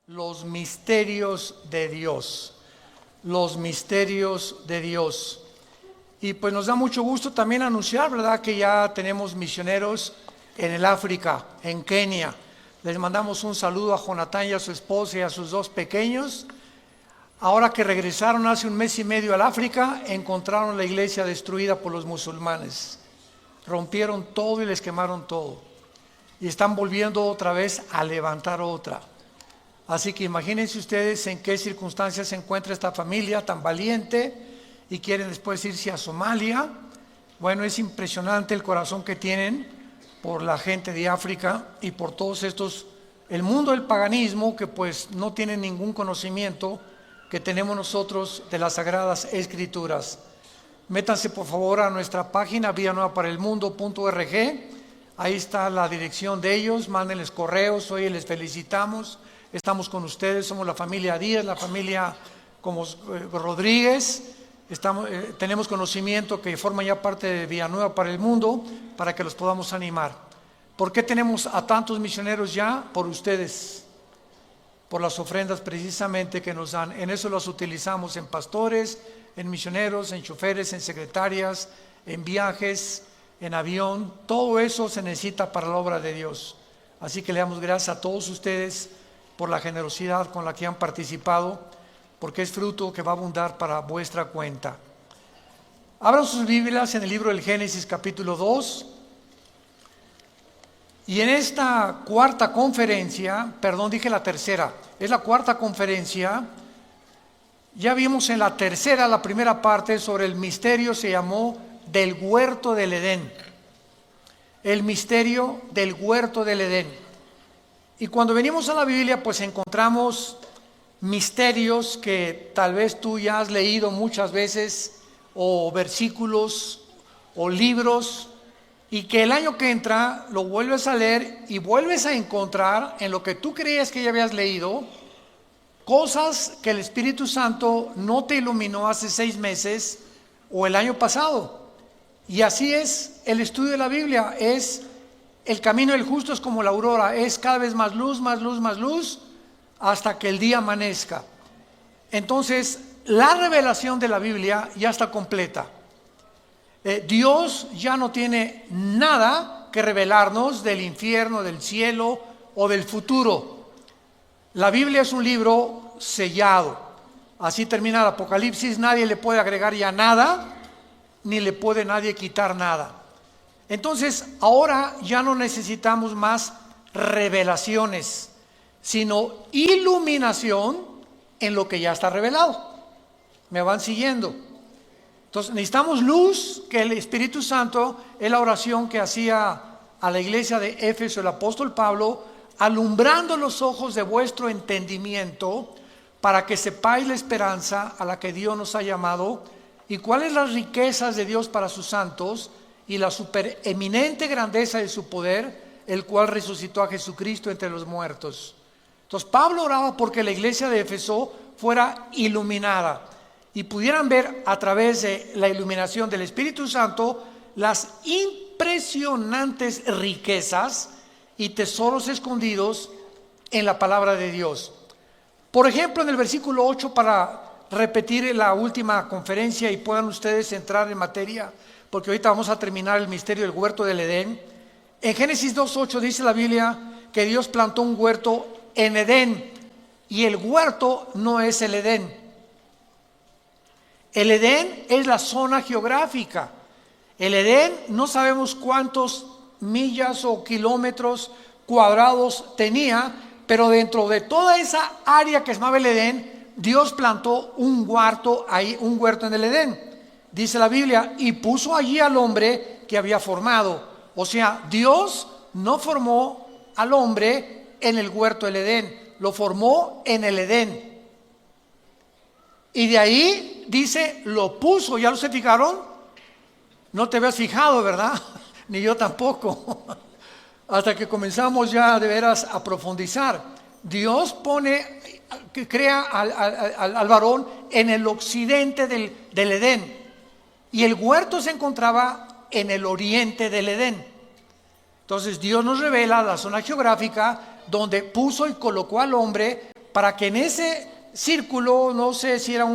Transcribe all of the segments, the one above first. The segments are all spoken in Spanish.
los misterios de Dios. Los misterios de Dios. Y pues nos da mucho gusto también anunciar, ¿verdad?, que ya tenemos misioneros en el África, en Kenia. Les mandamos un saludo a Jonathan y a su esposa y a sus dos pequeños. Ahora que regresaron hace un mes y medio al África, encontraron la iglesia destruida por los musulmanes. Rompieron todo y les quemaron todo. Y están volviendo otra vez a levantar otra. Así que imagínense ustedes en qué circunstancias se encuentra esta familia tan valiente y quieren después irse a Somalia. Bueno, es impresionante el corazón que tienen por la gente de África y por todos estos, el mundo del paganismo, que pues no tienen ningún conocimiento que tenemos nosotros de las Sagradas Escrituras. Métanse por favor a nuestra página villanuevaparaelmundo.org. Ahí está la dirección de ellos, mándenles correos, hoy les felicitamos, estamos con ustedes, somos la familia Díaz, la familia como Rodríguez, tenemos conocimiento que forman ya parte de Villanueva para el Mundo, para que los podamos animar. ¿Por qué tenemos a tantos misioneros ya? Por ustedes, por las ofrendas precisamente que nos dan. En eso las utilizamos en pastores, en misioneros, en choferes, en secretarias, en viajes, en avión. Todo eso se necesita para la obra de Dios. Así que le damos gracias a todos ustedes por la generosidad con la que han participado, porque es fruto que va a abundar para vuestra cuenta. Abran sus Biblias en el libro del Génesis capítulo 2. Y en esta cuarta conferencia, perdón, dije la tercera, es la cuarta conferencia. Ya vimos en la tercera, la primera parte, sobre el misterio, se llamó del huerto del Edén. El misterio del huerto del Edén. Y cuando venimos a la Biblia, pues encontramos misterios que tal vez tú ya has leído muchas veces, o versículos, o libros, y que el año que entra lo vuelves a leer y vuelves a encontrar en lo que tú creías que ya habías leído, cosas que el Espíritu Santo no te iluminó hace 6 meses o el año pasado. Y así es el estudio de la Biblia, es el camino del justo es como la aurora, es cada vez más luz, más luz, más luz, hasta que el día amanezca. Entonces, la revelación de la Biblia ya está completa. Dios ya no tiene nada que revelarnos del infierno, del cielo o del futuro. La Biblia es un libro sellado. Así termina el Apocalipsis, nadie le puede agregar ya nada, ni le puede nadie quitar nada. Entonces, ahora ya no necesitamos más revelaciones, sino iluminación en lo que ya está revelado. ¿Me van siguiendo? Entonces necesitamos luz, que el Espíritu Santo es la oración que hacía a la iglesia de Éfeso el apóstol Pablo, alumbrando los ojos de vuestro entendimiento para que sepáis la esperanza a la que Dios nos ha llamado y cuáles las riquezas de Dios para sus santos y la supereminente grandeza de su poder, el cual resucitó a Jesucristo entre los muertos. Entonces Pablo oraba porque la iglesia de Éfeso fuera iluminada y pudieran ver a través de la iluminación del Espíritu Santo las impresionantes riquezas y tesoros escondidos en la palabra de Dios. Por ejemplo, en el versículo 8, para repetir la última conferencia y puedan ustedes entrar en materia, porque ahorita vamos a terminar el misterio del huerto del Edén. En Génesis 2:8 dice la Biblia que Dios plantó un huerto en Edén, y el huerto no es el Edén. El Edén es la zona geográfica. El Edén no sabemos cuántos millas o kilómetros cuadrados tenía, pero dentro de toda esa área que se llamaba el Edén, Dios plantó un huerto ahí, un huerto en el Edén. Dice la Biblia, y puso allí al hombre que había formado. O sea, Dios no formó al hombre en el huerto del Edén, lo formó en el Edén. Y de ahí dice, lo puso. ¿Ya lo se fijaron? No te habías fijado, ¿verdad? Ni yo tampoco. Hasta que comenzamos ya de veras a profundizar. Dios crea al varón en el occidente del Edén. Y el huerto se encontraba en el oriente del Edén. Entonces Dios nos revela la zona geográfica donde puso y colocó al hombre para que en ese círculo, no sé si era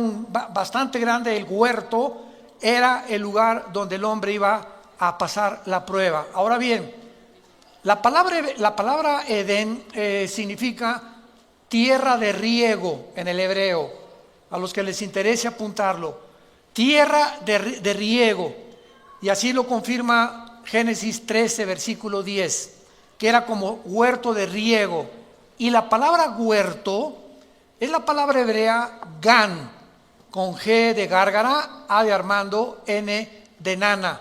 bastante grande el huerto, era el lugar donde el hombre iba a pasar la prueba. Ahora bien, la palabra Edén significa tierra de riego en el hebreo, a los que les interese apuntarlo, tierra de riego, y así lo confirma Génesis 13, versículo 10, que era como huerto de riego. Y la palabra huerto es la palabra hebrea gan, con G de gárgara, A de Armando, N de nana,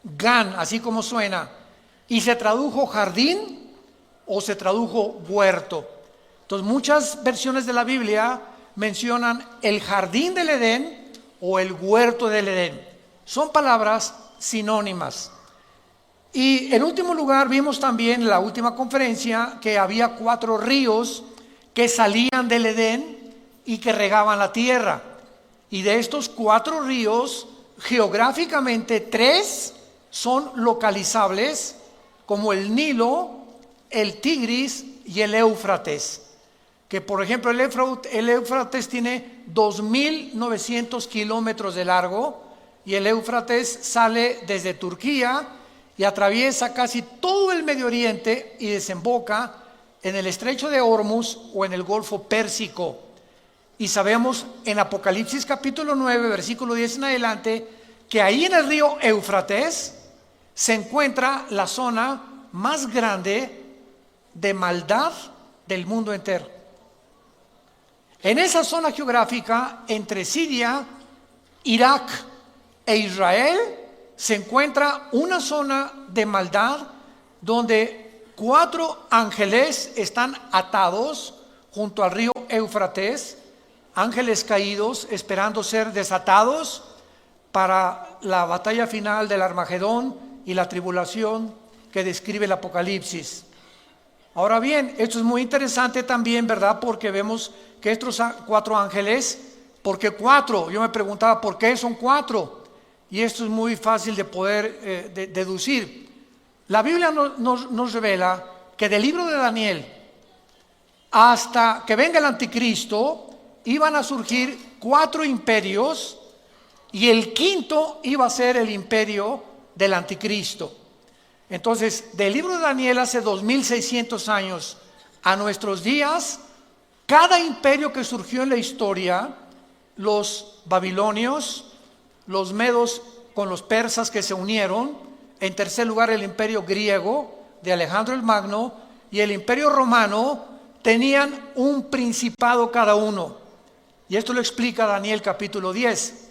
gan, así como suena, y se tradujo jardín o se tradujo huerto. Entonces muchas versiones de la Biblia mencionan el jardín del Edén o el huerto del Edén. Son palabras sinónimas. Y en último lugar vimos también en la última conferencia que había 4 ríos que salían del Edén y que regaban la tierra. Y de estos 4 ríos, geográficamente 3 son localizables, como el Nilo, el Tigris y el Éufrates. Que por ejemplo el Éufrates tiene 2.900 kilómetros de largo, y el Éufrates sale desde Turquía y atraviesa casi todo el Medio Oriente y desemboca en el estrecho de Hormuz o en el Golfo Pérsico. Y sabemos en Apocalipsis capítulo 9, versículo 10 en adelante, que ahí en el río Éufrates se encuentra la zona más grande de maldad del mundo entero. En esa zona geográfica, entre Siria, Irak e Israel, se encuentra una zona de maldad donde 4 ángeles están atados junto al río Éufrates, ángeles caídos esperando ser desatados para la batalla final del Armagedón y la tribulación que describe el Apocalipsis. Ahora bien, esto es muy interesante también, ¿verdad? Porque vemos que estos 4 ángeles, ¿por qué 4? Yo me preguntaba, ¿por qué son 4? Y esto es muy fácil de poder deducir. La Biblia nos revela que del libro de Daniel hasta que venga el anticristo iban a surgir 4 imperios, y el quinto iba a ser el imperio del anticristo. Entonces, del libro de Daniel hace 2600 años a nuestros días, cada imperio que surgió en la historia, los babilonios, los medos con los persas que se unieron, en tercer lugar el imperio griego de Alejandro el Magno y el imperio romano, tenían un principado cada uno. Y esto lo explica Daniel capítulo 10,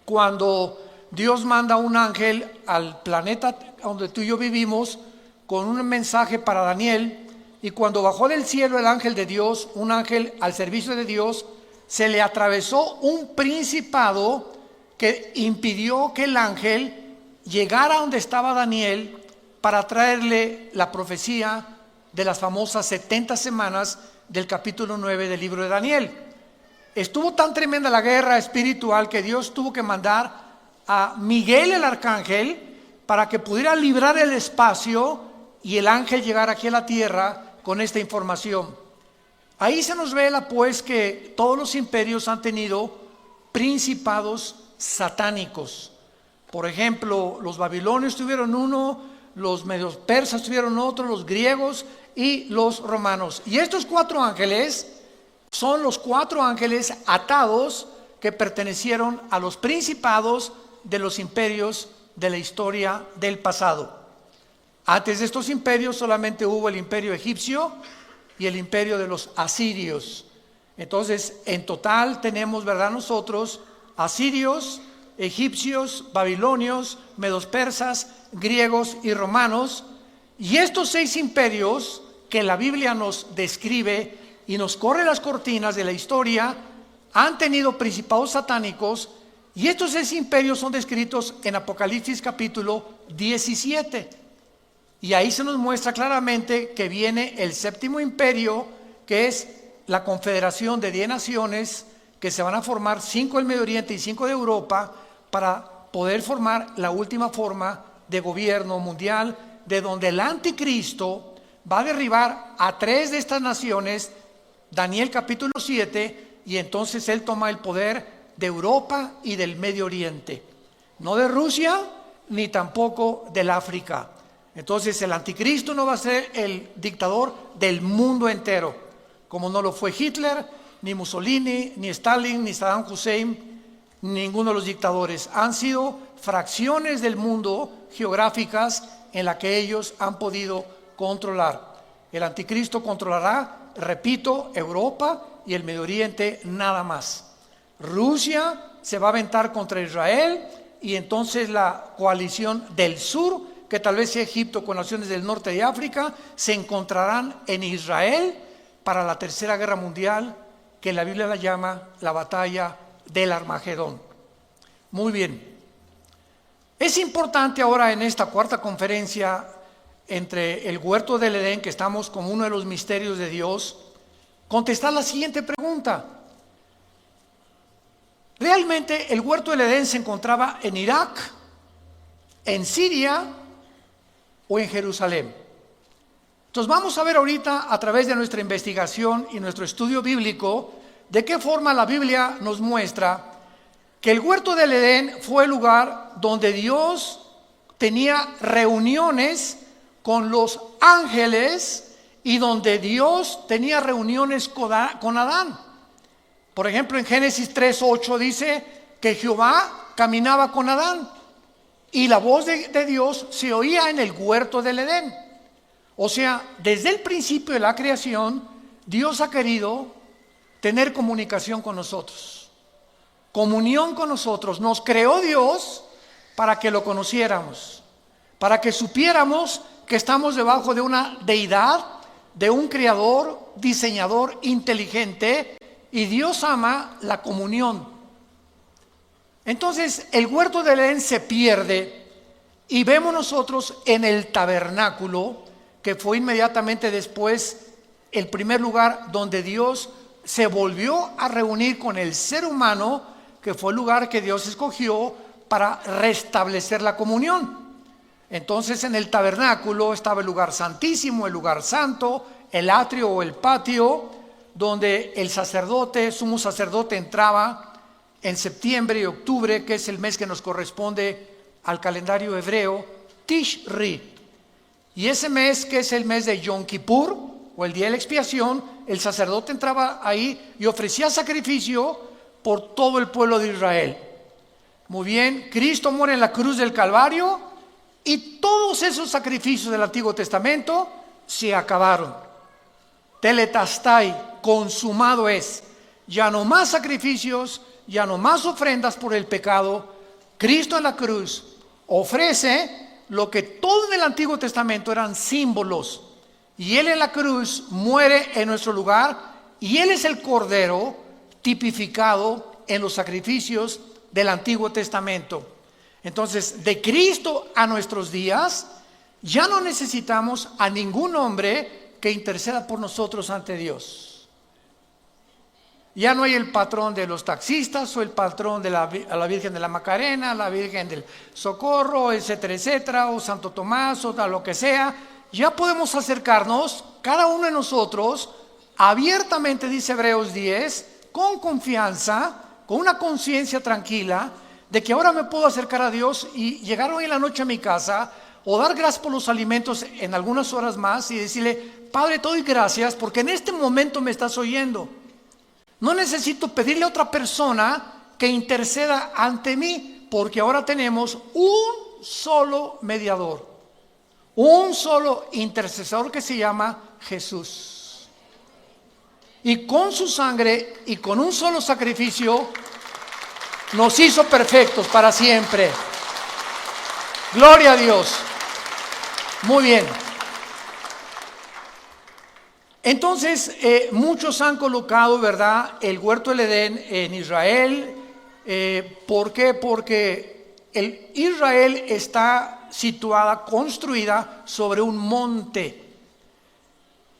cuando Dios manda un ángel al planeta donde tú y yo vivimos con un mensaje para Daniel, y cuando bajó del cielo el ángel de Dios, un ángel al servicio de Dios, se le atravesó un principado que impidió que el ángel llegara a donde estaba Daniel para traerle la profecía de las famosas 70 semanas del capítulo 9 del libro de Daniel. Estuvo tan tremenda la guerra espiritual que Dios tuvo que mandar a Miguel el arcángel para que pudiera librar el espacio y el ángel llegara aquí a la tierra con esta información. Ahí se nos revela pues que todos los imperios han tenido principados satánicos. Por ejemplo, los babilonios tuvieron uno, los medios persas tuvieron otro, los griegos y los romanos. Y estos 4 ángeles son los 4 ángeles atados que pertenecieron a los principados de los imperios de la historia del pasado. Antes de estos imperios solamente hubo el imperio egipcio y el imperio de los asirios. Entonces, en total tenemos, ¿verdad?, nosotros asirios, egipcios, babilonios, medos persas, griegos y romanos. Y estos 6 imperios que la Biblia nos describe y nos corre las cortinas de la historia han tenido principados satánicos, y estos 6 imperios son descritos en Apocalipsis capítulo 17. Y ahí se nos muestra claramente que viene el 7º imperio, que es la confederación de 10 naciones que se van a formar, 5 del Medio Oriente y 5 de Europa, para poder formar la última forma de gobierno mundial, de donde el anticristo va a derribar a 3 de estas naciones Daniel capítulo 7, y entonces él toma el poder de Europa y del Medio Oriente, no de Rusia ni tampoco del África. Entonces el anticristo no va a ser el dictador del mundo entero, como no lo fue Hitler, ni Mussolini, ni Stalin, ni Saddam Hussein, ninguno de los dictadores. Han sido fracciones del mundo geográficas en la que ellos han podido controlar. El anticristo controlará, repito, Europa y el Medio Oriente nada más. Rusia se va a aventar contra Israel, y entonces la coalición del sur, que tal vez sea Egipto con naciones del norte de África, se encontrarán en Israel para la tercera guerra mundial, que la Biblia la llama la batalla del Armagedón. Muy bien. Es importante ahora en esta cuarta conferencia entre el huerto del Edén, que estamos como uno de los misterios de Dios, contestar la siguiente pregunta. ¿Realmente el huerto del Edén se encontraba en Irak, en Siria o en Jerusalén? Entonces vamos a ver ahorita, a través de nuestra investigación y nuestro estudio bíblico, de qué forma la Biblia nos muestra que el huerto del Edén fue el lugar donde Dios tenía reuniones con los ángeles y donde Dios tenía reuniones con Adán. Por ejemplo, en Génesis 3:8 dice que Jehová caminaba con Adán y la voz de Dios se oía en el huerto del Edén. O sea, desde el principio de la creación, Dios ha querido tener comunicación con nosotros, comunión con nosotros. Nos creó Dios para que lo conociéramos, para que supiéramos que estamos debajo de una deidad, de un creador, diseñador inteligente, y Dios ama la comunión. Entonces el huerto del Edén se pierde y vemos nosotros en el tabernáculo, que fue inmediatamente después el primer lugar donde Dios se volvió a reunir con el ser humano, que fue el lugar que Dios escogió para restablecer la comunión. Entonces en el tabernáculo estaba el lugar santísimo, el lugar santo, el atrio o el patio, donde el sacerdote, sumo sacerdote, entraba en septiembre y octubre, que es el mes que nos corresponde al calendario hebreo, Tishri. Y ese mes, que es el mes de Yom Kippur, o el día de la expiación, el sacerdote entraba ahí y ofrecía sacrificio por todo el pueblo de Israel. Muy bien, Cristo muere en la cruz del Calvario y todos esos sacrificios del Antiguo Testamento se acabaron. Tetelestai, consumado es. Ya no más sacrificios, ya no más ofrendas por el pecado. Cristo en la cruz ofrece lo que todo en el Antiguo Testamento eran símbolos, y Él en la cruz muere en nuestro lugar, y Él es el Cordero tipificado en los sacrificios del Antiguo Testamento. Entonces, de Cristo a nuestros días, ya no necesitamos a ningún hombre que interceda por nosotros ante Dios. Ya no hay el patrón de los taxistas o el patrón de la Virgen de la Macarena, la Virgen del Socorro, etcétera, etcétera, o Santo Tomás o lo que sea. Ya podemos acercarnos, cada uno de nosotros, abiertamente, dice Hebreos 10, con confianza, con una conciencia tranquila, de que ahora me puedo acercar a Dios y llegar hoy en la noche a mi casa, o dar gracias por los alimentos en algunas horas más y decirle: Padre, te doy gracias porque en este momento me estás oyendo. No necesito pedirle a otra persona que interceda ante mí, porque ahora tenemos un solo mediador, un solo intercesor, que se llama Jesús. Y con su sangre y con un solo sacrificio nos hizo perfectos para siempre. Gloria a Dios. Muy bien. Entonces, muchos han colocado, ¿verdad?, el huerto del Edén en Israel. ¿Por qué? Porque Israel está situada, construida sobre un monte.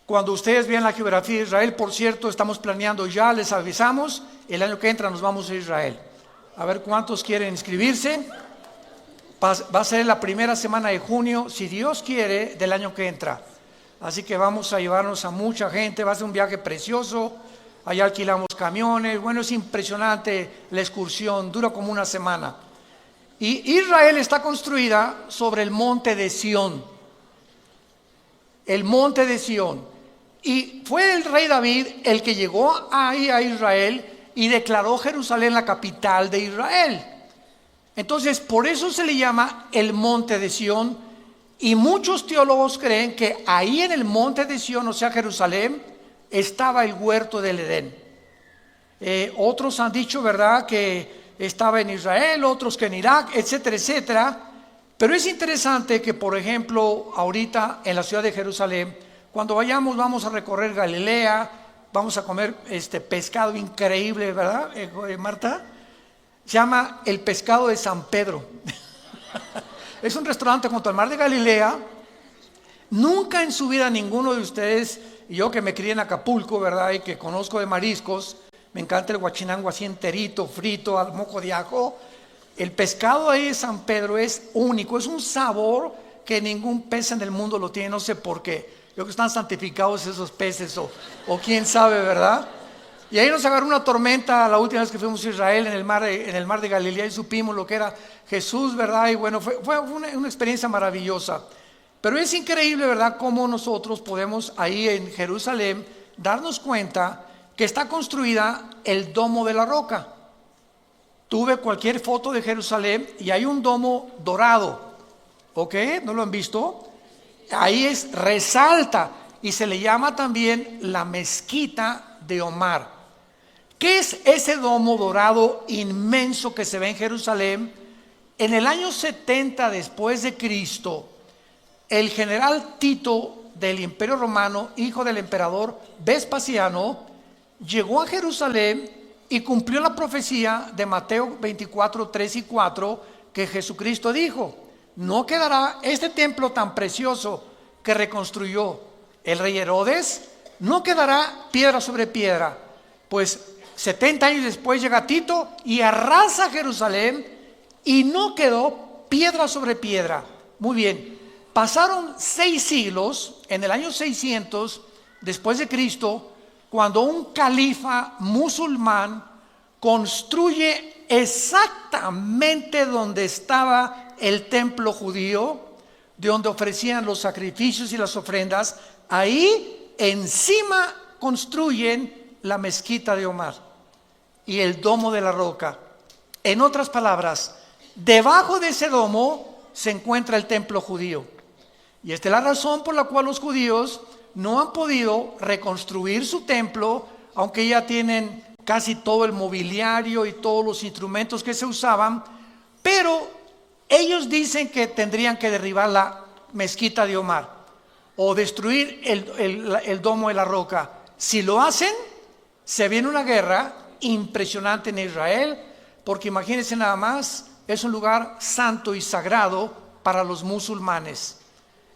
Cuando ustedes vean la geografía de Israel, por cierto, estamos planeando ya, les avisamos, el año que entra nos vamos a Israel. A ver cuántos quieren inscribirse. Va a ser la primera semana de junio, si Dios quiere, del año que entra. así que vamos a llevarnos a mucha gente, va a ser un viaje precioso. Allá alquilamos camiones, bueno, es impresionante la excursión, dura como una semana. Y Israel está construida sobre el monte de Sión, el monte de Sión. Y fue el rey David el que llegó ahí a Israel y declaró Jerusalén la capital de Israel. Entonces, por eso se le llama el monte de Sión. Y muchos teólogos creen que ahí en el monte de Sión, o sea Jerusalén, estaba el huerto del Edén. Otros han dicho, ¿verdad?, que estaba en Israel, otros que en Irak, etcétera, etcétera. Pero es interesante que, por ejemplo, ahorita en la ciudad de Jerusalén, cuando vayamos, vamos a recorrer Galilea, vamos a comer pescado increíble, ¿verdad, Marta? Se llama el pescado de San Pedro. Es un restaurante junto al mar de Galilea. Nunca en su vida ninguno de ustedes, y yo que me crié en Acapulco, ¿verdad?, y que conozco de mariscos, me encanta el guachinango así enterito, frito, al mojo de ajo. El pescado ahí de San Pedro es único, es un sabor que ningún pez en el mundo lo tiene, no sé por qué. Yo creo que están santificados esos peces o quién sabe, ¿verdad? Y ahí nos agarró una tormenta la última vez que fuimos a Israel en el mar de Galilea y supimos lo que era Jesús, ¿verdad? Y bueno, fue una experiencia maravillosa. Pero es increíble, ¿verdad?, cómo nosotros podemos ahí en Jerusalén darnos cuenta que está construida el domo de la roca. Tuve cualquier foto de Jerusalén y hay un domo dorado, ¿ok? ¿No lo han visto? Ahí resalta y se le llama también la mezquita de Omar. ¿Qué es ese domo dorado inmenso que se ve en Jerusalén? En el año 70 después de Cristo, el general Tito del Imperio Romano, hijo del emperador Vespasiano, llegó a Jerusalén y cumplió la profecía de Mateo 24, 3 y 4, que Jesucristo dijo: no quedará este templo tan precioso que reconstruyó el rey Herodes, no quedará piedra sobre piedra. Pues 70 años después llega Tito y arrasa Jerusalén y no quedó piedra sobre piedra. Muy bien, pasaron 6 siglos, en el año 600 después de Cristo, cuando un califa musulmán construye exactamente donde estaba el templo judío, de donde ofrecían los sacrificios y las ofrendas. Ahí encima construyen la mezquita de Omar y el domo de la roca. En otras palabras, debajo de ese domo se encuentra el templo judío. Y esta es la razón por la cual los judíos no han podido reconstruir su templo, aunque ya tienen casi todo el mobiliario y todos los instrumentos que se usaban, pero ellos dicen que tendrían que derribar la mezquita de Omar o destruir el domo de la roca. Si lo hacen, se viene una guerra impresionante en Israel, porque imagínense nada más, es un lugar santo y sagrado para los musulmanes.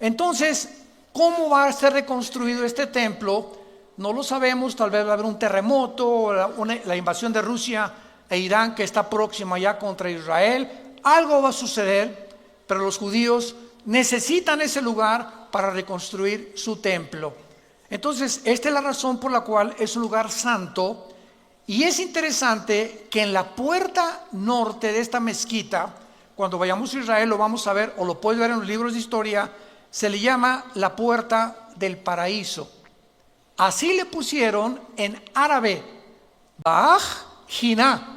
Entonces, ¿cómo va a ser reconstruido este templo? No lo sabemos, tal vez va a haber un terremoto, o la invasión de Rusia e Irán que está próxima ya contra Israel. Algo va a suceder, pero los judíos necesitan ese lugar para reconstruir su templo. Entonces, esta es la razón por la cual es un lugar santo. Y es interesante que en la puerta norte de esta mezquita, cuando vayamos a Israel lo vamos a ver, o lo puedes ver en los libros de historia, se le llama la puerta del paraíso. Así le pusieron en árabe, Baj Jiná.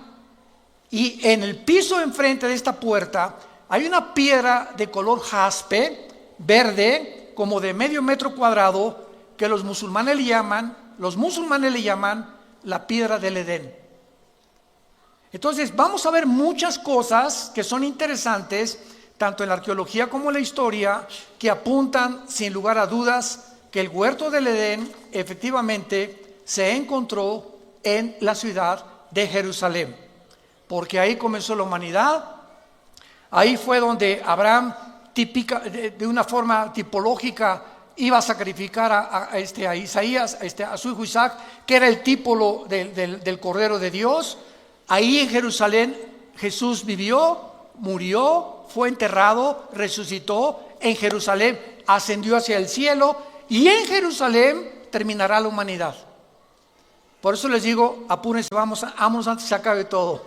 Y en el piso enfrente de esta puerta hay una piedra de color jaspe, verde, como de medio metro cuadrado, que los musulmanes le llaman la piedra del Edén. Entonces vamos a ver muchas cosas que son interesantes, tanto en la arqueología como en la historia, que apuntan sin lugar a dudas que el huerto del Edén efectivamente se encontró en la ciudad de Jerusalén, porque ahí comenzó la humanidad. Ahí fue donde Abraham, de una forma tipológica, iba a sacrificar a Isaías, a su hijo Isaac, que era el tipo del Cordero de Dios. Ahí en Jerusalén Jesús vivió, murió, fue enterrado, resucitó en Jerusalén, ascendió hacia el cielo Y en Jerusalén terminará la humanidad. Por eso les digo, apúrense, vamos antes que se acabe todo.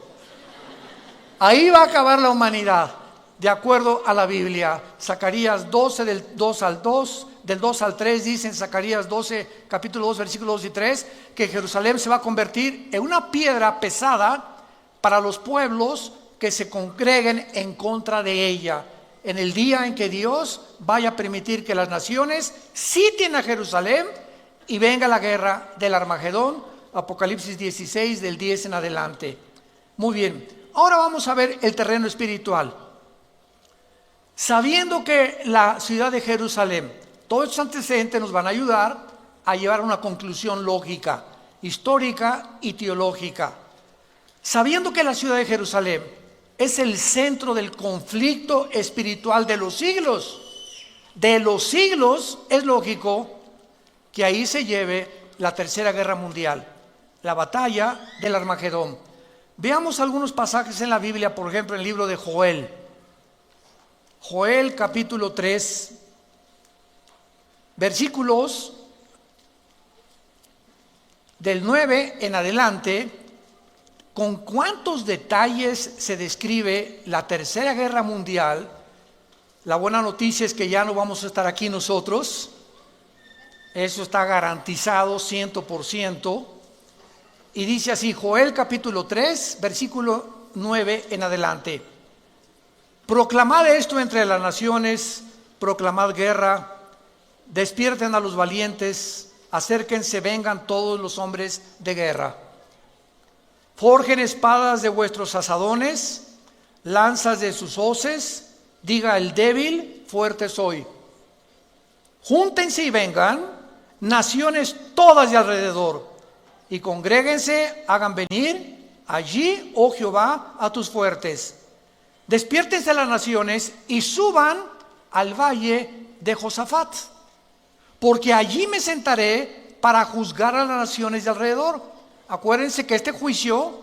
Ahí va a acabar la humanidad, de acuerdo a la Biblia. Zacarías 12, del 2 al 3, dice en Zacarías 12, capítulo 2, versículos 2 y 3, que Jerusalén se va a convertir en una piedra pesada para los pueblos que se congreguen en contra de ella, en el día en que Dios vaya a permitir que las naciones sitien a Jerusalén y venga la guerra del Armagedón. Apocalipsis 16, del 10 en adelante. Muy bien, ahora vamos a ver el terreno espiritual. Sabiendo que la ciudad de Jerusalén, todos estos antecedentes nos van a ayudar a llevar a una conclusión lógica, histórica y teológica. Sabiendo que la ciudad de Jerusalén es el centro del conflicto espiritual de los siglos, es lógico que ahí se lleve la tercera guerra mundial, la batalla del Armagedón. Veamos algunos pasajes en la Biblia, por ejemplo, en el libro de Joel. Joel capítulo 3, versículos del 9 en adelante. Con cuántos detalles se describe la tercera guerra mundial. La buena noticia es que ya no vamos a estar aquí nosotros. Eso está garantizado 100%. Y dice así, Joel capítulo 3, versículo 9 en adelante. Proclamad esto entre las naciones, proclamad guerra, despierten a los valientes, acérquense, vengan todos los hombres de guerra. Forjen espadas de vuestros asadones, lanzas de sus hoces, diga el débil, fuerte soy. Júntense y vengan, naciones todas de alrededor, y congréguense, hagan venir allí, oh Jehová, a tus fuertes. Despiértense las naciones y suban al valle de Josafat, porque allí me sentaré para juzgar a las naciones de alrededor. Acuérdense que este juicio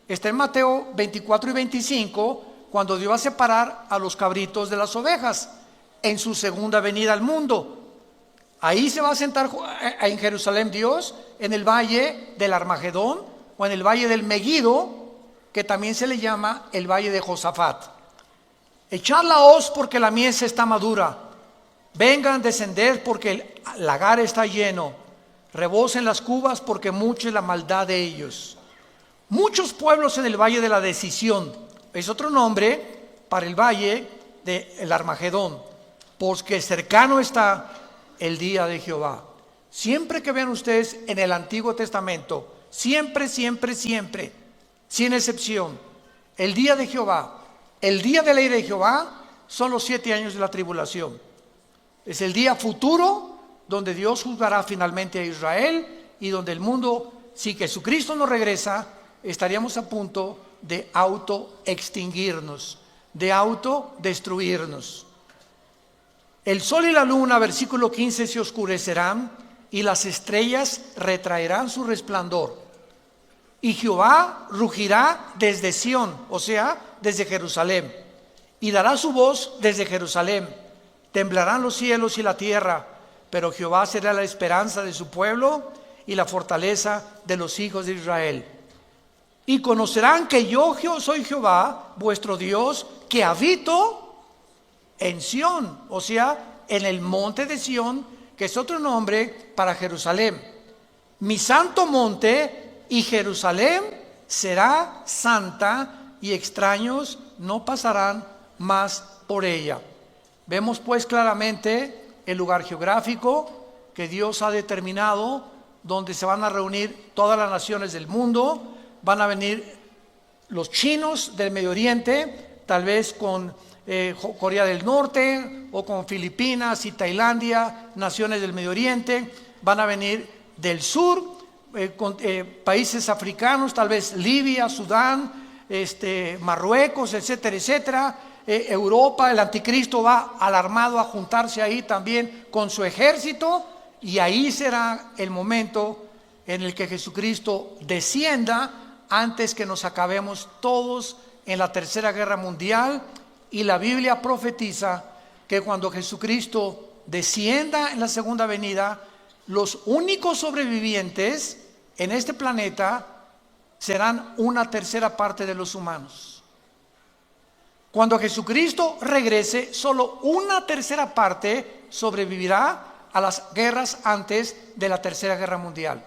está en Mateo 24 y 25, cuando Dios va a separar a los cabritos de las ovejas en su segunda venida al mundo. Ahí se va a sentar en Jerusalén Dios, en el valle del Armagedón o en el valle del Megido, que también se le llama el valle de Josafat. Echad la hoz porque la mies está madura. Vengan, descended porque el lagar está lleno. Rebosen las cubas porque mucha es la maldad de ellos. Muchos pueblos en el valle de la decisión. Es otro nombre para el valle del Armagedón, porque cercano está el día de Jehová. Siempre que vean ustedes en el Antiguo Testamento, siempre, sin excepción, el día de Jehová, el día de la ira de Jehová, son los 7 años de la tribulación. Es el día futuro donde Dios juzgará finalmente a Israel y donde el mundo, si Jesucristo no regresa, estaríamos a punto de autoextinguirnos, de autodestruirnos. El sol y la luna, versículo 15, se oscurecerán y las estrellas retraerán su resplandor. Y Jehová rugirá desde Sión, o sea, desde Jerusalén, y dará su voz desde Jerusalén. Temblarán los cielos y la tierra, pero Jehová será la esperanza de su pueblo y la fortaleza de los hijos de Israel. Y conocerán que yo soy Jehová, vuestro Dios, que habito en Sión, o sea, en el monte de Sión, que es otro nombre para Jerusalén. Mi santo monte, y Jerusalén será santa, y extraños no pasarán más por ella. Vemos pues claramente el lugar geográfico que Dios ha determinado, donde se van a reunir todas las naciones del mundo. Van a venir los chinos del Medio Oriente, tal vez con Corea del Norte o con Filipinas y Tailandia, naciones del Medio Oriente. Van a venir del sur, con países africanos, tal vez Libia, Sudán, Marruecos, etcétera, etcétera. Europa, el anticristo va alarmado a juntarse ahí también con su ejército, y ahí será el momento en el que Jesucristo descienda antes que nos acabemos todos en la tercera guerra mundial. Y la Biblia profetiza que cuando Jesucristo descienda en la segunda venida, los únicos sobrevivientes en este planeta serán una tercera parte de los humanos. Cuando Jesucristo regrese, solo una tercera parte sobrevivirá a las guerras antes de la Tercera Guerra Mundial.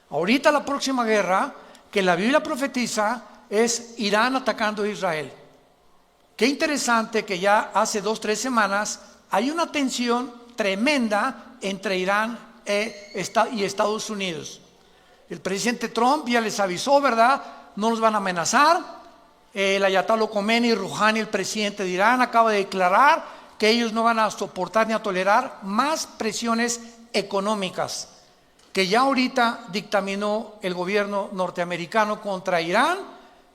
Ahorita la próxima guerra que la Biblia profetiza es Irán atacando a Israel. Qué interesante que ya hace 2-3 semanas hay una tensión tremenda entre Irán y Estados Unidos. El presidente Trump ya les avisó, ¿verdad? No los van a amenazar. El Ayatollah Khomeini Rouhani, el presidente de Irán, acaba de declarar que ellos no van a soportar ni a tolerar más presiones económicas que ya ahorita dictaminó el gobierno norteamericano contra Irán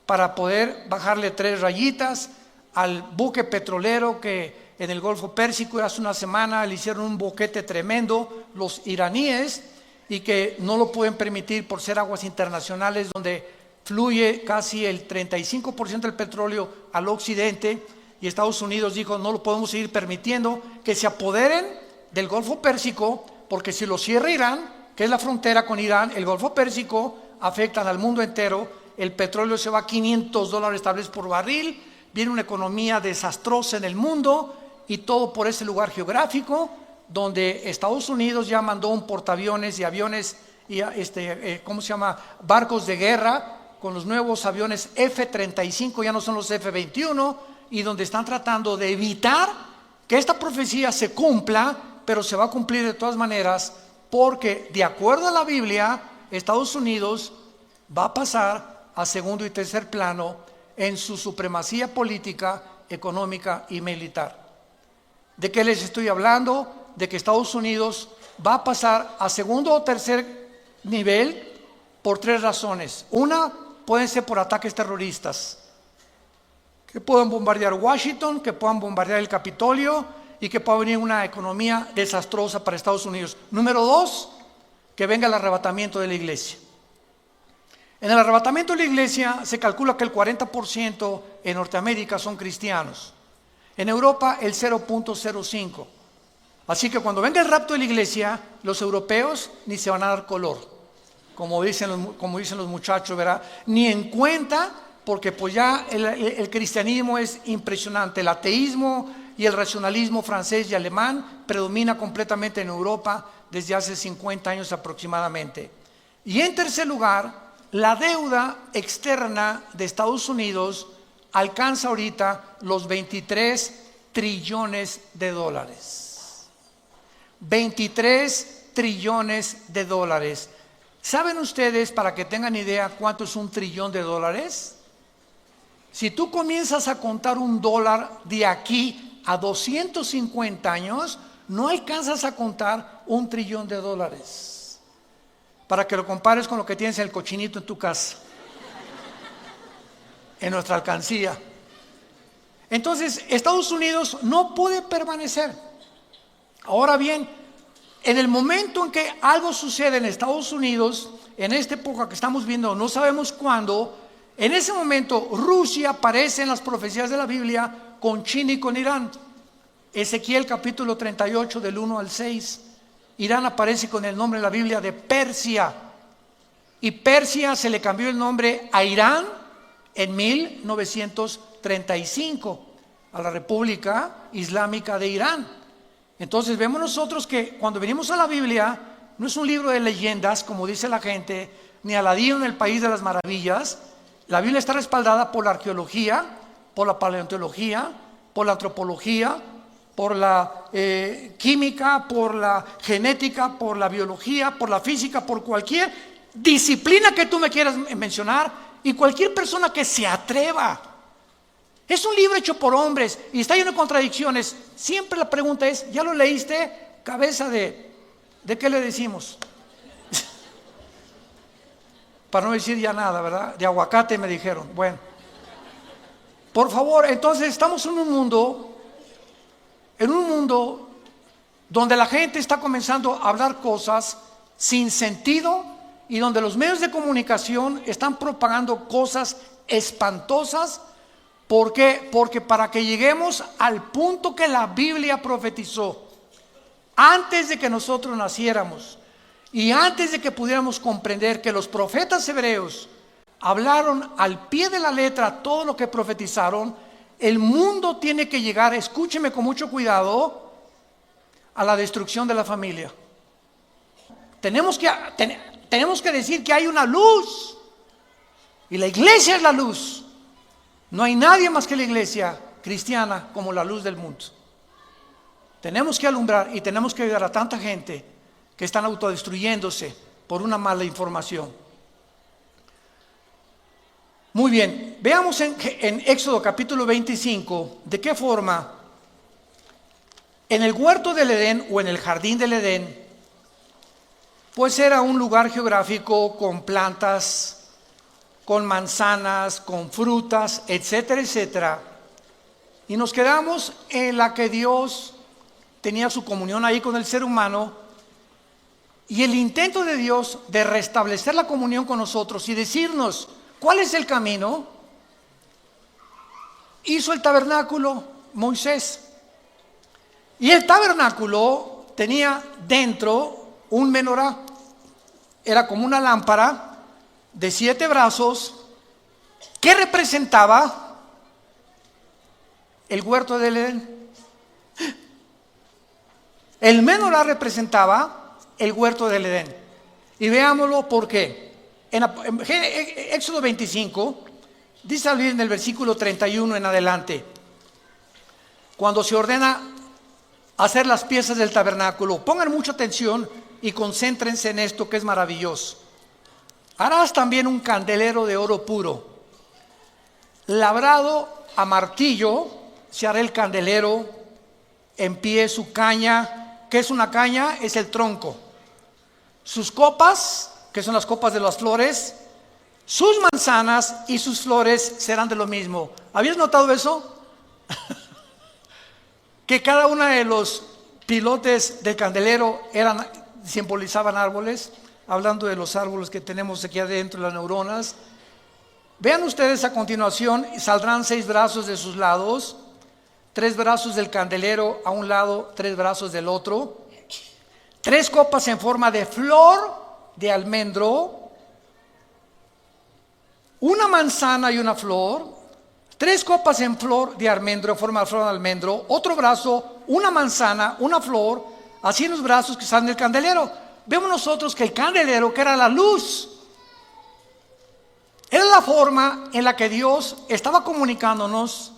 para poder bajarle 3 rayitas al buque petrolero que en el Golfo Pérsico hace una semana le hicieron un boquete tremendo los iraníes y que no lo pueden permitir por ser aguas internacionales donde fluye casi el 35% del petróleo al occidente, y Estados Unidos dijo no lo podemos seguir permitiendo que se apoderen del Golfo Pérsico, porque si lo cierra Irán, que es la frontera con Irán, el Golfo Pérsico afectan al mundo entero, el petróleo se va a $500 tal vez por barril, viene una economía desastrosa en el mundo y todo por ese lugar geográfico donde Estados Unidos ya mandó un portaaviones y aviones y barcos de guerra con los nuevos aviones F-35, ya no son los F-21, y donde están tratando de evitar que esta profecía se cumpla, pero se va a cumplir de todas maneras, porque de acuerdo a la Biblia, Estados Unidos va a pasar a segundo y tercer plano en su supremacía política, económica y militar. ¿De qué les estoy hablando? De que Estados Unidos va a pasar a segundo o tercer nivel por 3 razones. Una, pueden ser por ataques terroristas, que puedan bombardear Washington, que puedan bombardear el Capitolio y que pueda venir una economía desastrosa para Estados Unidos. Número 2, que venga el arrebatamiento de la iglesia. En el arrebatamiento de la iglesia se calcula que el 40% en Norteamérica son cristianos. En Europa el 0.05. Así que cuando venga el rapto de la iglesia, los europeos ni se van a dar color, como dicen los muchachos, ¿verdad? Ni en cuenta, porque pues ya el cristianismo es impresionante. El ateísmo y el racionalismo francés y alemán predomina completamente en Europa desde hace 50 años aproximadamente. Y en tercer lugar, la deuda externa de Estados Unidos alcanza ahorita los 23 trillones de dólares. 23 trillones de dólares. ¿Saben ustedes, para que tengan idea, cuánto es un trillón de dólares? Si tú comienzas a contar un dólar de aquí a 250 años, no alcanzas a contar un trillón de dólares. Para que lo compares con lo que tienes en el cochinito en tu casa, en nuestra alcancía. Entonces, Estados Unidos no puede permanecer. Ahora bien, en el momento en que algo sucede en Estados Unidos, en esta época que estamos viendo, no sabemos cuándo, en ese momento Rusia aparece en las profecías de la Biblia con China y con Irán. Ezequiel capítulo 38 del 1 al 6. Irán aparece con el nombre en la Biblia de Persia. Y Persia se le cambió el nombre a Irán en 1935, a la República Islámica de Irán. Entonces vemos nosotros que cuando venimos a la Biblia, no es un libro de leyendas, como dice la gente, ni Aladino en el País de las Maravillas. La Biblia está respaldada por la arqueología, por la paleontología, por la antropología, por la química, por la genética, por la biología, por la física, por cualquier disciplina que tú me quieras mencionar y cualquier persona que se atreva. Es un libro hecho por hombres y está lleno de contradicciones. Siempre la pregunta es, ¿ya lo leíste? Cabeza ¿de qué le decimos? Para no decir ya nada, ¿verdad? De aguacate me dijeron. Bueno, por favor, entonces estamos en un mundo donde la gente está comenzando a hablar cosas sin sentido y donde los medios de comunicación están propagando cosas espantosas. ¿Por qué? Porque para que lleguemos al punto que la Biblia profetizó, antes de que nosotros naciéramos y antes de que pudiéramos comprender que los profetas hebreos hablaron al pie de la letra todo lo que profetizaron, el mundo tiene que llegar, escúcheme con mucho cuidado, a la destrucción de la familia. Tenemos que decir que hay una luz y la iglesia es la luz. No hay nadie más que la iglesia cristiana como la luz del mundo. Tenemos que alumbrar y tenemos que ayudar a tanta gente que están autodestruyéndose por una mala información. Muy bien, veamos en Éxodo capítulo 25 de qué forma en el huerto del Edén o en el jardín del Edén, pues era un lugar geográfico con plantas, con manzanas, con frutas, etcétera, etcétera. Y nos quedamos en la que Dios tenía su comunión ahí con el ser humano y el intento de Dios de restablecer la comunión con nosotros y decirnos ¿cuál es el camino? Hizo el tabernáculo Moisés. Y el tabernáculo tenía dentro un menorá. Era como una lámpara de 7 brazos que representaba el huerto del Edén. El menorá representaba el huerto del Edén. Y veámoslo por qué. En Éxodo 25, dice en el versículo 31 en adelante, cuando se ordena hacer las piezas del tabernáculo, pongan mucha atención y concéntrense en esto que es maravilloso. Harás también un candelero de oro puro, labrado a martillo, se hará el candelero, en pie su caña. ¿Qué es una caña? Es el tronco. Sus copas, que son las copas de las flores, sus manzanas y sus flores serán de lo mismo. ¿Habías notado eso? Que cada uno de los pilotes del candelero simbolizaban árboles, hablando de los árboles que tenemos aquí adentro, las neuronas. Vean ustedes a continuación, saldrán 6 brazos de sus lados, 3 brazos del candelero a un lado, 3 brazos del otro, 3 copas en forma de flor de almendro, una manzana y una flor, 3 copas en flor de almendro, en forma de flor de almendro, otro brazo, una manzana, una flor, así en los brazos que salen del candelero. Vemos nosotros que el candelero, que era la luz, era la forma en la que Dios estaba comunicándonos.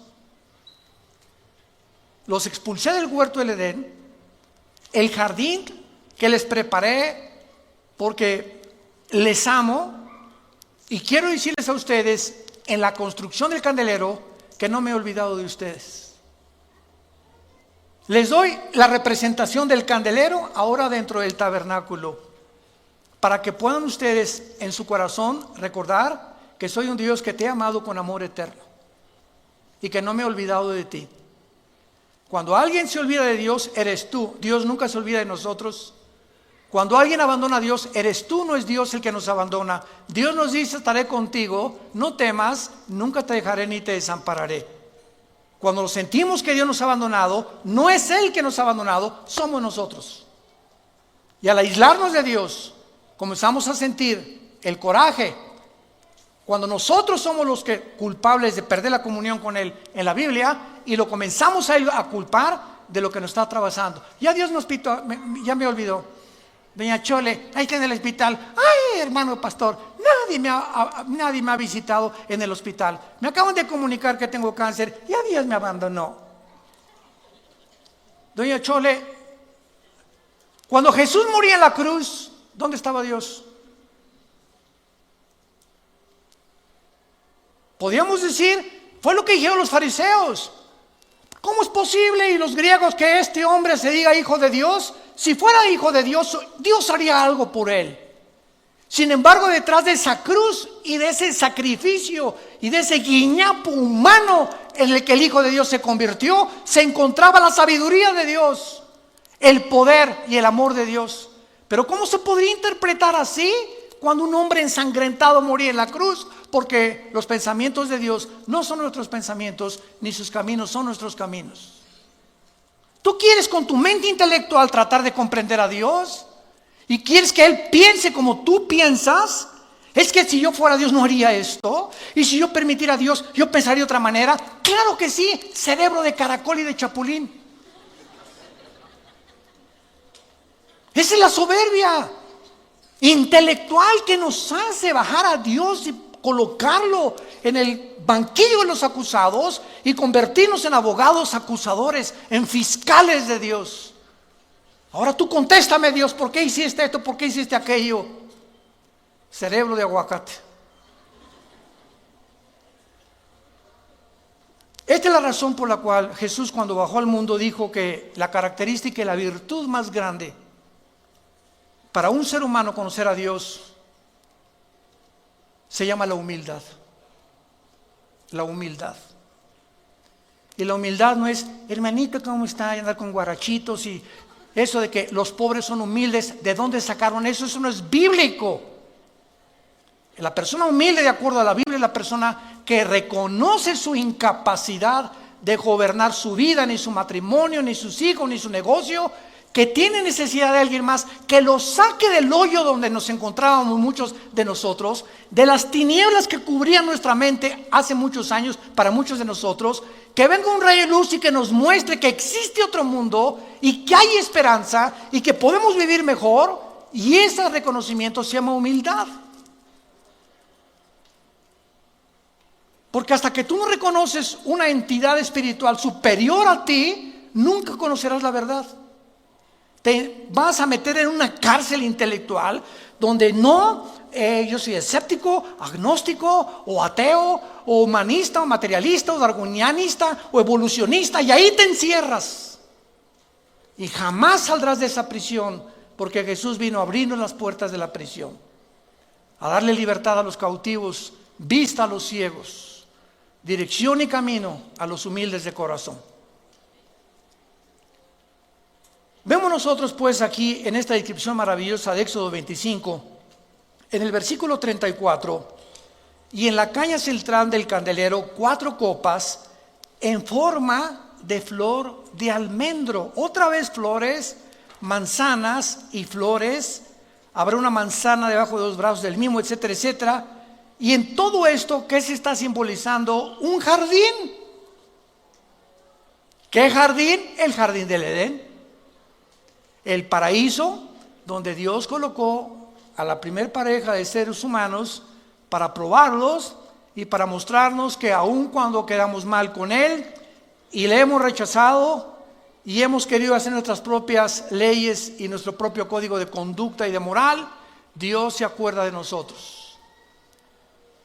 Los expulsé del huerto del Edén, el jardín que les preparé porque les amo, y quiero decirles a ustedes en la construcción del candelero que no me he olvidado de ustedes. Les doy la representación del candelero ahora dentro del tabernáculo, para que puedan ustedes en su corazón recordar que soy un Dios que te ha amado con amor eterno y que no me he olvidado de ti. Cuando alguien se olvida de Dios, eres tú. Dios nunca se olvida de nosotros. Cuando alguien abandona a Dios, eres tú, no es Dios el que nos abandona. Dios nos dice, estaré contigo, no temas, nunca te dejaré ni te desampararé. Cuando sentimos que Dios nos ha abandonado, no es Él que nos ha abandonado, somos nosotros. Y al aislarnos de Dios, comenzamos a sentir el coraje. Cuando nosotros somos los culpables de perder la comunión con Él en la Biblia, y lo comenzamos a culpar de lo que nos está atravesando. Ya Dios nos pitó, ya me olvidó. Doña Chole, ahí está en el hospital. Ay, hermano pastor, nadie me ha visitado en el hospital. Me acaban de comunicar que tengo cáncer. Ya Dios me abandonó. Doña Chole, cuando Jesús moría en la cruz, ¿dónde estaba Dios? Podríamos decir, fue lo que dijeron los fariseos. ¿Cómo es posible, y los griegos, que este hombre se diga hijo de Dios? Si fuera hijo de Dios, Dios haría algo por él. Sin embargo, detrás de esa cruz y de ese sacrificio y de ese guiñapo humano en el que el Hijo de Dios se convirtió, se encontraba la sabiduría de Dios, el poder y el amor de Dios. Pero ¿cómo se podría interpretar así cuando un hombre ensangrentado moría en la cruz? Porque los pensamientos de Dios no son nuestros pensamientos, ni sus caminos son nuestros caminos. ¿Tú quieres con tu mente intelectual tratar de comprender a Dios? ¿Y quieres que Él piense como tú piensas? Es que si yo fuera Dios no haría esto. Y si yo permitiera a Dios, yo pensaría de otra manera. Claro que sí, cerebro de caracol y de chapulín. Esa es la soberbia intelectual que nos hace bajar a Dios y colocarlo en el banquillo de los acusados y convertirnos en abogados acusadores, en fiscales de Dios. Ahora tú contéstame, Dios, ¿por qué hiciste esto? ¿Por qué hiciste aquello? Cerebro de aguacate. Esta es la razón por la cual Jesús, cuando bajó al mundo, dijo que la característica y la virtud más grande para un ser humano conocer a Dios se llama la humildad. La humildad. Y la humildad no es, hermanito, ¿cómo está? Y andar con guarachitos y eso de que los pobres son humildes. ¿De dónde sacaron eso? Eso no es bíblico. La persona humilde, de acuerdo a la Biblia, es la persona que reconoce su incapacidad de gobernar su vida, ni su matrimonio, ni sus hijos, ni su negocio, que tiene necesidad de alguien más, que lo saque del hoyo donde nos encontrábamos muchos de nosotros, de las tinieblas que cubrían nuestra mente hace muchos años para muchos de nosotros, que venga un rayo de luz y que nos muestre que existe otro mundo y que hay esperanza y que podemos vivir mejor, y ese reconocimiento se llama humildad. Porque hasta que tú no reconoces una entidad espiritual superior a ti, nunca conocerás la verdad. Te vas a meter en una cárcel intelectual donde yo soy escéptico, agnóstico o ateo o humanista o materialista o darwinianista o evolucionista, y ahí te encierras y jamás saldrás de esa prisión, porque Jesús vino a abrirnos las puertas de la prisión, a darle libertad a los cautivos, vista a los ciegos, dirección y camino a los humildes de corazón. Vemos nosotros pues aquí en esta descripción maravillosa de Éxodo 25, en el versículo 34, y en la caña central del candelero 4 copas en forma de flor de almendro. Otra vez flores, manzanas y flores. Habrá una manzana debajo de los brazos del mismo, etcétera, etcétera. Y en todo esto, ¿qué se está simbolizando? Un jardín. ¿Qué jardín? El jardín del Edén. El paraíso donde Dios colocó a la primer pareja de seres humanos para probarlos y para mostrarnos que aun cuando quedamos mal con Él y le hemos rechazado y hemos querido hacer nuestras propias leyes y nuestro propio código de conducta y de moral, Dios se acuerda de nosotros.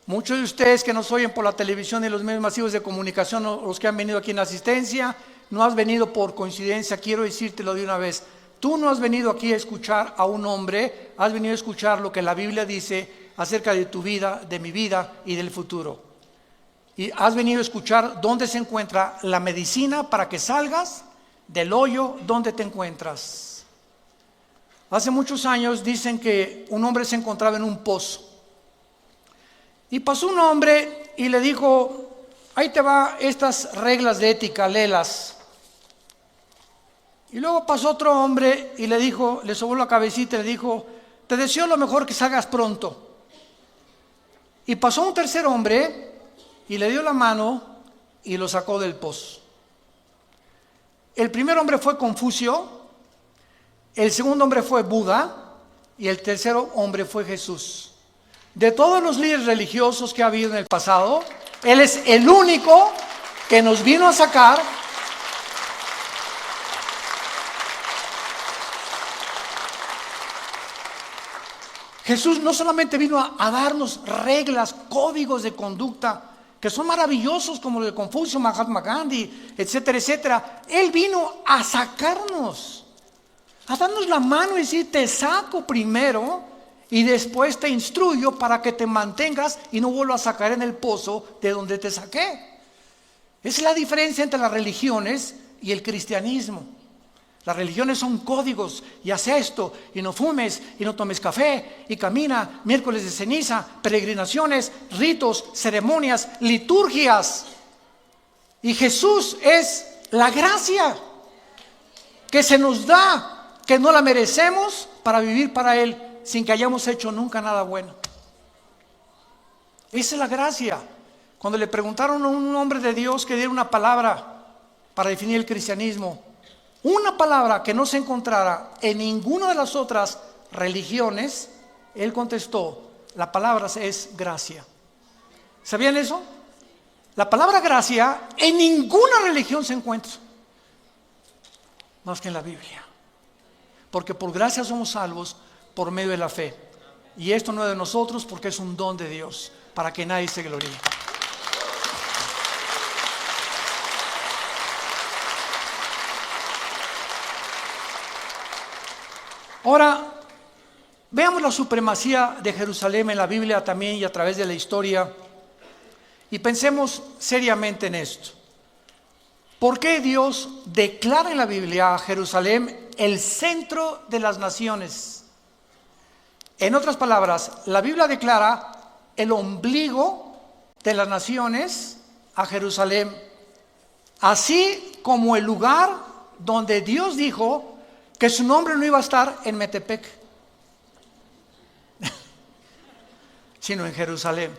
Muchos de ustedes que nos oyen por la televisión y los medios masivos de comunicación, o los que han venido aquí en la asistencia, no has venido por coincidencia. Quiero decírtelo de una vez. Tú no has venido aquí a escuchar a un hombre, has venido a escuchar lo que la Biblia dice acerca de tu vida, de mi vida y del futuro. Y has venido a escuchar dónde se encuentra la medicina para que salgas del hoyo donde te encuentras. Hace muchos años dicen que un hombre se encontraba en un pozo. Y pasó un hombre y le dijo, ahí te va estas reglas de ética, léelas. Y luego pasó otro hombre y le dijo, le sobó la cabecita y le dijo, te deseo lo mejor, que salgas pronto. Y pasó un tercer hombre y le dio la mano y lo sacó del pozo. El primer hombre fue Confucio, el segundo hombre fue Buda y el tercer hombre fue Jesús. De todos los líderes religiosos que ha habido en el pasado, Él es el único que nos vino a sacar Jesús no solamente vino a darnos reglas, códigos de conducta, que son maravillosos como el de Confucio, Mahatma Gandhi, etcétera, etcétera. Él vino a sacarnos, a darnos la mano y decir, te saco primero y después te instruyo para que te mantengas y no vuelvas a caer en el pozo de donde te saqué. Esa es la diferencia entre las religiones y el cristianismo. Las religiones son códigos, y haz esto, y no fumes, y no tomes café, y camina, miércoles de ceniza, peregrinaciones, ritos, ceremonias, liturgias. Y Jesús es la gracia. que se nos da, que no la merecemos para vivir para Él sin que hayamos hecho nunca nada bueno. Esa es la gracia. Cuando le preguntaron a un hombre de Dios que diera una palabra para definir el cristianismo, una palabra que no se encontrara en ninguna de las otras religiones, él contestó, la palabra es gracia. ¿Sabían eso? La palabra gracia en ninguna religión se encuentra, más que en la Biblia. Porque por gracia somos salvos por medio de la fe. Y esto no es de nosotros, porque es un don de Dios, para que nadie se gloríe. Ahora, veamos la supremacía de Jerusalén en la Biblia también y a través de la historia, y pensemos seriamente en esto. ¿Por qué Dios declara en la Biblia a Jerusalén el centro de las naciones? En otras palabras, la Biblia declara el ombligo de las naciones a Jerusalén, así como el lugar donde Dios dijo que su nombre no iba a estar en Metepec, sino en Jerusalén.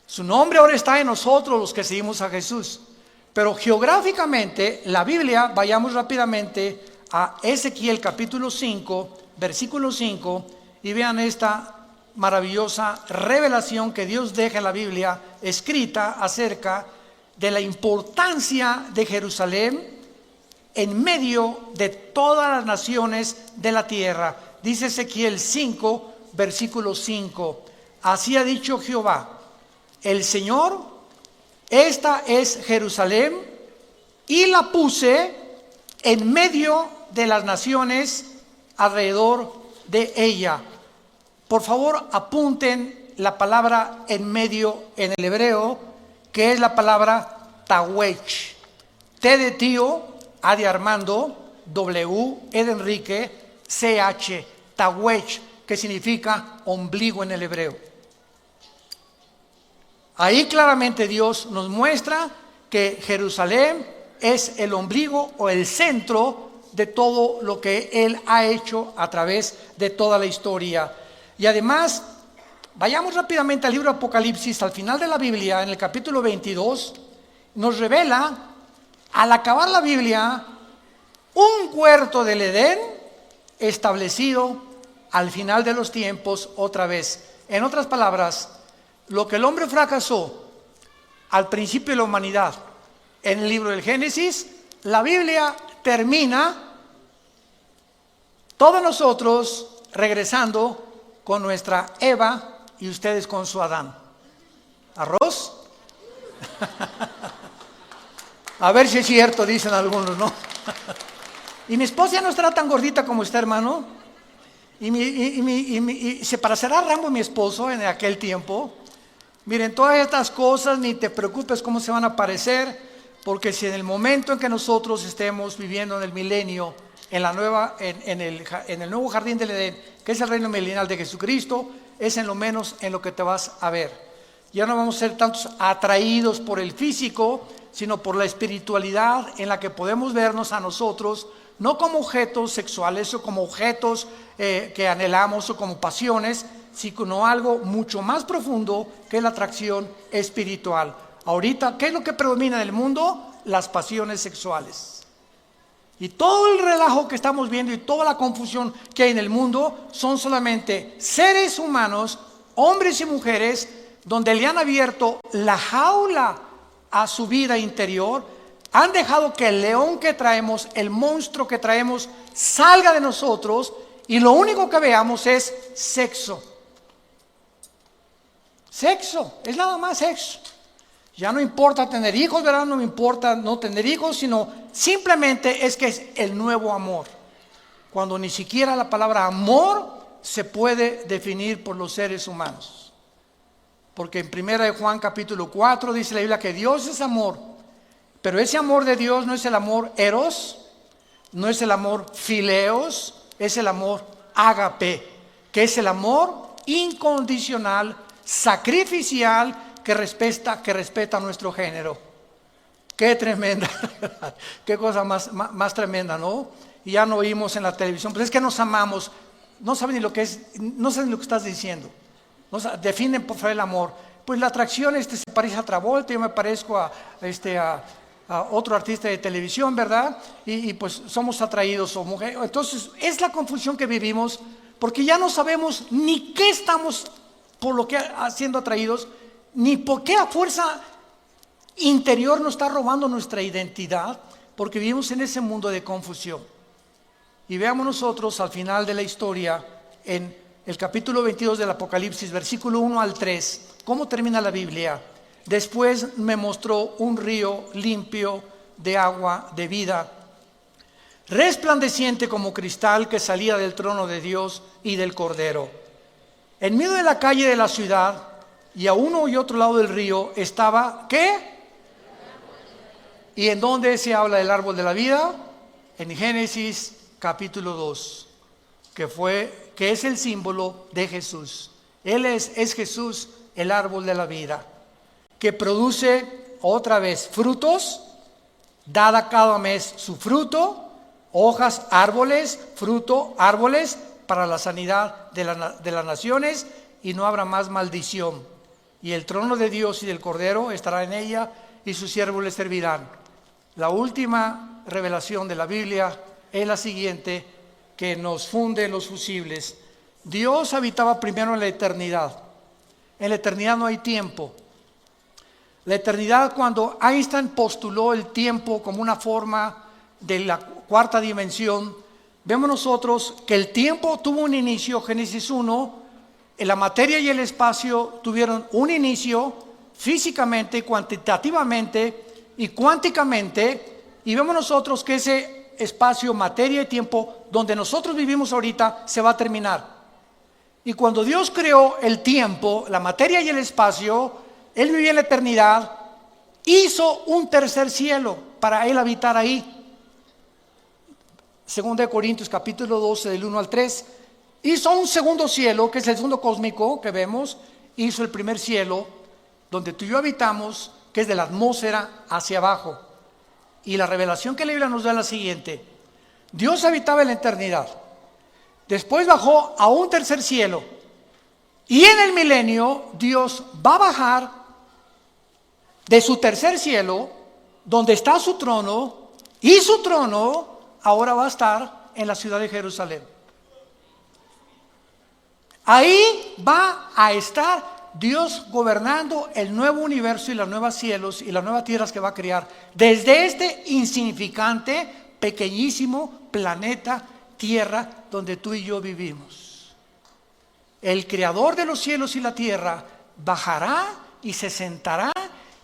Su nombre ahora está en nosotros, los que seguimos a Jesús. Pero geográficamente, la Biblia, vayamos rápidamente a Ezequiel capítulo 5, versículo 5, y vean esta maravillosa revelación que Dios deja en la Biblia, escrita acerca de la importancia de Jerusalén en medio de todas las naciones de la tierra. Dice Ezequiel 5, versículo 5, así ha dicho Jehová, el Señor, esta es Jerusalén, y la puse en medio de las naciones alrededor de ella. Por favor, apunten la palabra en medio en el hebreo, que es la palabra tawech. T de tío, A de Armando, W, E de Enrique, CH, tawech, que significa ombligo en el hebreo. Ahí claramente Dios nos muestra que Jerusalén es el ombligo o el centro de todo lo que Él ha hecho a través de toda la historia. Y además, vayamos rápidamente al libro de Apocalipsis, al final de la Biblia, en el capítulo 22, nos revela, al acabar la Biblia, un huerto del Edén establecido al final de los tiempos otra vez. En otras palabras, lo que el hombre fracasó al principio de la humanidad en el libro del Génesis, la Biblia termina todos nosotros regresando con nuestra Eva y ustedes con su Adán. ¿Arroz? A ver si es cierto, dicen algunos, ¿no? Y mi esposa ya no estará tan gordita como está, hermano. Y se parecerá a Rambo, mi esposo, en aquel tiempo. Miren, todas estas cosas, ni te preocupes cómo se van a parecer, porque si en el momento en que nosotros estemos viviendo en el milenio, en el nuevo jardín del Edén, que es el reino milenial de Jesucristo, es en lo menos en lo que te vas a ver. Ya no vamos a ser tantos atraídos por el físico, sino por la espiritualidad en la que podemos vernos a nosotros, no como objetos sexuales o como objetos que anhelamos o como pasiones, sino algo mucho más profundo que es la atracción espiritual. Ahorita, ¿qué es lo que predomina en el mundo? Las pasiones sexuales. Y todo el relajo que estamos viendo y toda la confusión que hay en el mundo son solamente seres humanos, hombres y mujeres, donde le han abierto la jaula a su vida interior, han dejado que el león que traemos, el monstruo que traemos, salga de nosotros y lo único que veamos es sexo. Sexo, es nada más sexo. Ya no importa tener hijos, ¿verdad? No me importa no tener hijos, sino simplemente es que es el nuevo amor. Cuando ni siquiera la palabra amor se puede definir por los seres humanos. Porque en 1 Juan capítulo 4 dice la Biblia que Dios es amor, pero ese amor de Dios no es el amor eros, no es el amor fileos, es el amor ágape, que es el amor incondicional, sacrificial, que respeta nuestro género, Qué tremenda, qué cosa más tremenda, ¿no? Y ya no oímos en la televisión, pues es que nos amamos, no saben ni lo que es, no saben lo que estás diciendo, definen por favor el amor. Pues la atracción se parece a Travolta, yo me parezco a otro artista de televisión, ¿verdad? Y pues somos atraídos o mujeres. Entonces es la confusión que vivimos, porque ya no sabemos ni qué estamos por lo que siendo atraídos, ni por qué a fuerza interior nos está robando nuestra identidad, porque vivimos en ese mundo de confusión. Y veamos nosotros al final de la historia, en el capítulo 22 del Apocalipsis, versículo 1 al 3, ¿cómo termina la Biblia? Después me mostró un río limpio de agua de vida, resplandeciente como cristal, que salía del trono de Dios y del Cordero. En medio de la calle de la ciudad, y a uno y otro lado del río, estaba, ¿qué? ¿Y en dónde se habla del árbol de la vida? En Génesis capítulo 2, que es el símbolo de Jesús. Él es Jesús, el árbol de la vida, que produce otra vez frutos, dada cada mes su fruto, hojas, árboles, fruto, árboles, para la sanidad de las naciones, y no habrá más maldición. Y el trono de Dios y del Cordero estará en ella, y sus siervos le servirán. La última revelación de la Biblia es la siguiente, que nos funde los fusibles. Dios habitaba primero en la eternidad. En la eternidad no hay tiempo. La eternidad, cuando Einstein postuló el tiempo como una forma de la cuarta dimensión, vemos nosotros que el tiempo tuvo un inicio, Génesis 1, la materia y el espacio tuvieron un inicio físicamente, cuantitativamente y cuánticamente, y vemos nosotros que ese espacio, materia y tiempo donde nosotros vivimos ahorita se va a terminar. Y cuando Dios creó el tiempo, la materia y el espacio, Él vivía en la eternidad, hizo un tercer cielo para Él habitar ahí. Segunda de Corintios capítulo 12 del 1 al 3, hizo un segundo cielo, que es el segundo cósmico que vemos, hizo el primer cielo, donde tú y yo habitamos, que es de la atmósfera hacia abajo. Y la revelación que la Biblia nos da es la siguiente: Dios habitaba en la eternidad, después bajó a un tercer cielo, y en el milenio Dios va a bajar de su tercer cielo, donde está su trono, y su trono ahora va a estar en la ciudad de Jerusalén. Ahí va a estar Dios gobernando el nuevo universo y los nuevos cielos y las nuevas tierras que va a crear desde este insignificante, pequeñísimo planeta Tierra donde tú y yo vivimos. El creador de los cielos y la tierra bajará y se sentará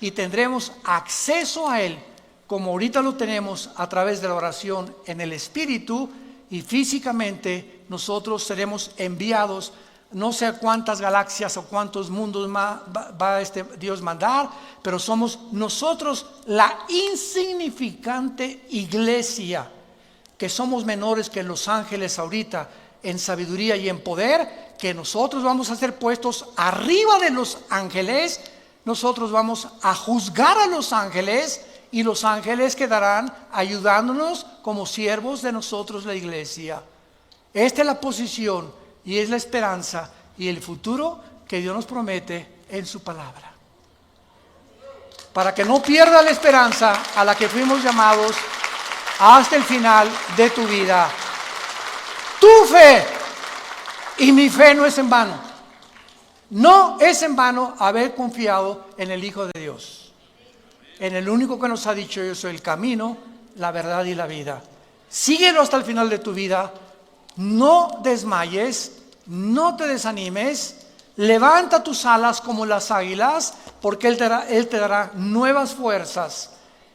y tendremos acceso a Él, como ahorita lo tenemos a través de la oración en el Espíritu, y físicamente nosotros seremos enviados. No sé cuántas galaxias o cuántos mundos va Dios mandar, pero somos nosotros la insignificante iglesia, que somos menores que los ángeles ahorita en sabiduría y en poder, que nosotros vamos a ser puestos arriba de los ángeles. Nosotros vamos a juzgar a los ángeles, y los ángeles quedarán ayudándonos como siervos de nosotros, la iglesia. Esta es la posición y es la esperanza y el futuro que Dios nos promete en su palabra. Para que no pierdas la esperanza a la que fuimos llamados hasta el final de tu vida. Tu fe y mi fe no es en vano. No es en vano haber confiado en el Hijo de Dios, en el único que nos ha dicho: yo soy el camino, la verdad y la vida. Síguelo hasta el final de tu vida. No desmayes, no te desanimes. Levanta tus alas como las águilas, porque Él te dará nuevas fuerzas.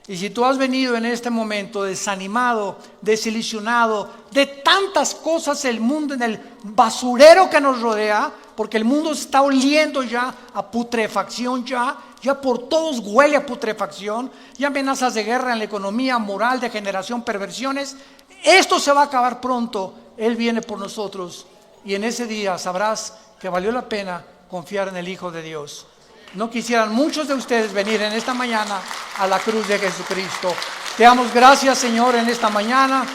Y si tú has venido en este momento desanimado, desilusionado de tantas cosas, el mundo, en el basurero que nos rodea, porque el mundo está oliendo ya a putrefacción, ya por todos huele a putrefacción, ya amenazas de guerra en la economía, moral, degeneración, perversiones. Esto se va a acabar pronto. Él viene por nosotros, y en ese día sabrás que valió la pena confiar en el Hijo de Dios. no quisieran muchos de ustedes venir en esta mañana a la cruz de Jesucristo. Te damos gracias, Señor, en esta mañana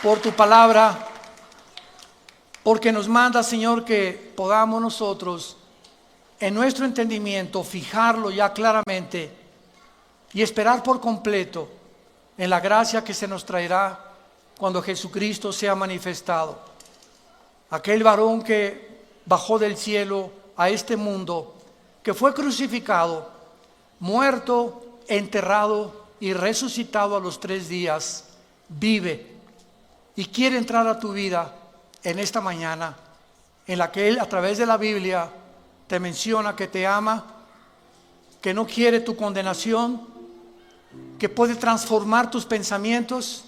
por tu palabra, porque nos manda, Señor, que podamos nosotros en nuestro entendimiento fijarlo ya claramente y esperar por completo en la gracia que se nos traerá cuando Jesucristo sea manifestado. Aquel varón que bajó del cielo a este mundo, que fue crucificado, muerto, enterrado y resucitado a los 3 días, vive y quiere entrar a tu vida en esta mañana, en la que Él a través de la Biblia te menciona que te ama, que no quiere tu condenación, que puede transformar tus pensamientos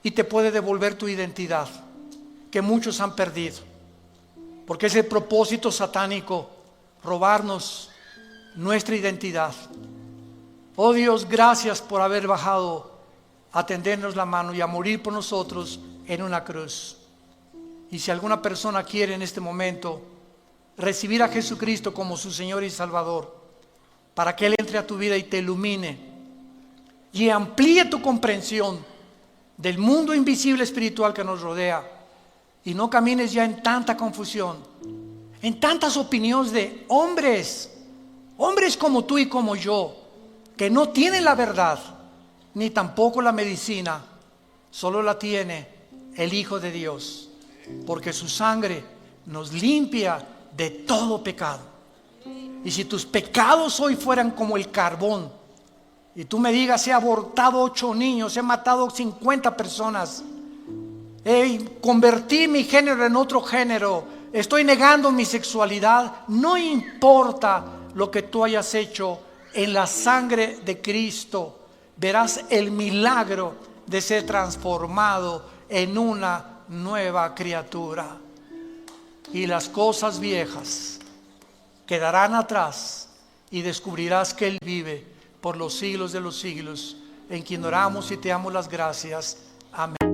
y te puede devolver tu identidad, que muchos han perdido, porque es el propósito satánico robarnos nuestra identidad. Oh Dios, gracias por haber bajado a tendernos la mano y a morir por nosotros en una cruz. Y si alguna persona quiere en este momento recibir a Jesucristo como su Señor y Salvador, para que Él entre a tu vida y te ilumine y amplíe tu comprensión del mundo invisible espiritual que nos rodea, y no camines ya en tanta confusión, en tantas opiniones de hombres como tú y como yo, que no tienen la verdad, ni tampoco la medicina, solo la tiene el Hijo de Dios, porque su sangre nos limpia de todo pecado. Y si tus pecados hoy fueran como el carbón, y tú me digas, he abortado 8 niños, he matado 50 personas, convertí mi género en otro género, estoy negando mi sexualidad, no importa lo que tú hayas hecho, en la sangre de Cristo verás el milagro de ser transformado en una nueva criatura, y las cosas viejas quedarán atrás y descubrirás que Él vive por los siglos de los siglos, en quien oramos y te damos las gracias. Amén.